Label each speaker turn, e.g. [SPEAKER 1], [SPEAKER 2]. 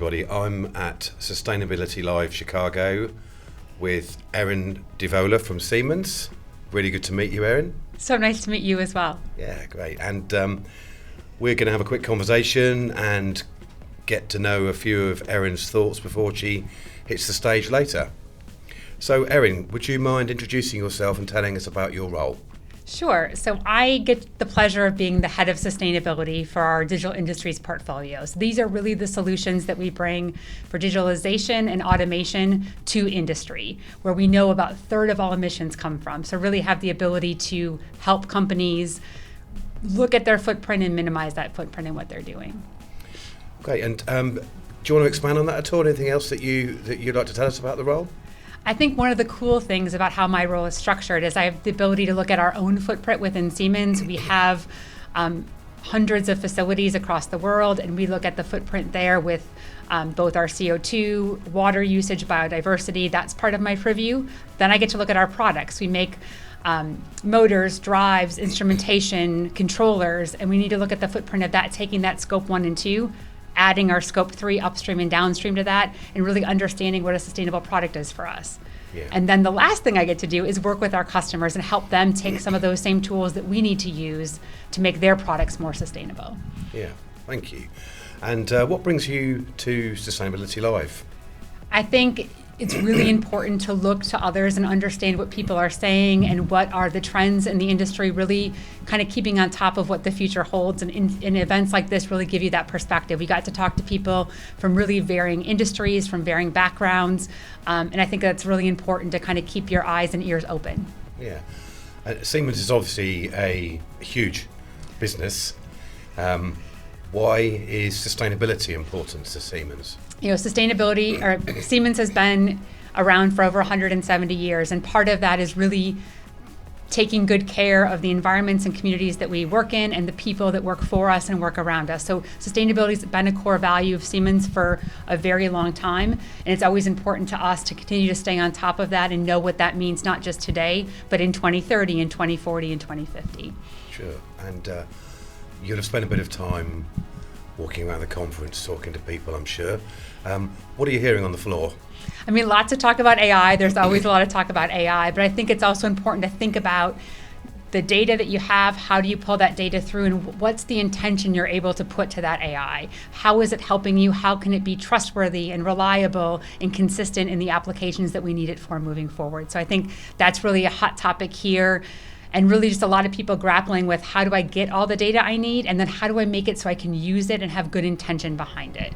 [SPEAKER 1] everybody. I'm at Sustainability Live Chicago with Eryn Devola from Siemens. Really good to meet you, Eryn.
[SPEAKER 2] So nice to meet you as well.
[SPEAKER 1] Yeah, great. And we're going to have a quick conversation and get to know a few of Eryn's thoughts before she hits the stage later. So, Eryn, would you mind introducing yourself and telling us about your role?
[SPEAKER 2] Sure. So I get the pleasure of being the head of sustainability for our digital industries portfolio. So these are really the solutions that we bring for digitalization and automation to industry, where we know about a third of all emissions come from. So really have the ability to help companies look at their footprint and minimize that footprint in what they're doing.
[SPEAKER 1] Great. And do you want to expand on that at all? Anything else that you'd like to tell us about the role?
[SPEAKER 2] I think one of the cool things about how my role is structured is I have the ability to look at our own footprint within Siemens. We have hundreds of facilities across the world, and we look at the footprint there with both our CO2, water usage, biodiversity. That's part of my purview. Then I get to look at our products. We make motors, drives, instrumentation, controllers, and we need to look at the footprint of that, taking that scope 1 and 2, adding our scope 3 upstream and downstream to that, and really understanding what a sustainable product is for us. Yeah. And then the last thing I get to do is work with our customers and help them take some of those same tools that we need to use to make their products more sustainable.
[SPEAKER 1] Yeah, thank you. And what brings you to Sustainability Live?
[SPEAKER 2] I think it's really important to look to others and understand what people are saying and what are the trends in the industry, really kind of keeping on top of what the future holds. And in events like this really give you that perspective. We got to talk to people from really varying industries, from varying backgrounds. And I think that's really important to kind of keep your eyes and ears open.
[SPEAKER 1] Yeah. Siemens is obviously a huge business. Why is sustainability important to Siemens?
[SPEAKER 2] Siemens has been around for over 170 years, and part of that is really taking good care of the environments and communities that we work in and the people that work for us and work around us. So sustainability has been a core value of Siemens for a very long time, and it's always important to us to continue to stay on top of that and know what that means, not just today, but in 2030 and 2040 and 2050.
[SPEAKER 1] Sure. And you'll have spent a bit of time walking around the conference, talking to people, I'm sure. What are you hearing on the floor?
[SPEAKER 2] I mean, lots of talk about AI. There's always a lot of talk about AI, but I think it's also important to think about the data that you have. How do you pull that data through, and what's the intention you're able to put to that AI? How is it helping you? How can it be trustworthy and reliable and consistent in the applications that we need it for moving forward? So I think that's really a hot topic here. And really just a lot of people grappling with how do I get all the data I need, and then how do I make it so I can use it and have good intention behind it.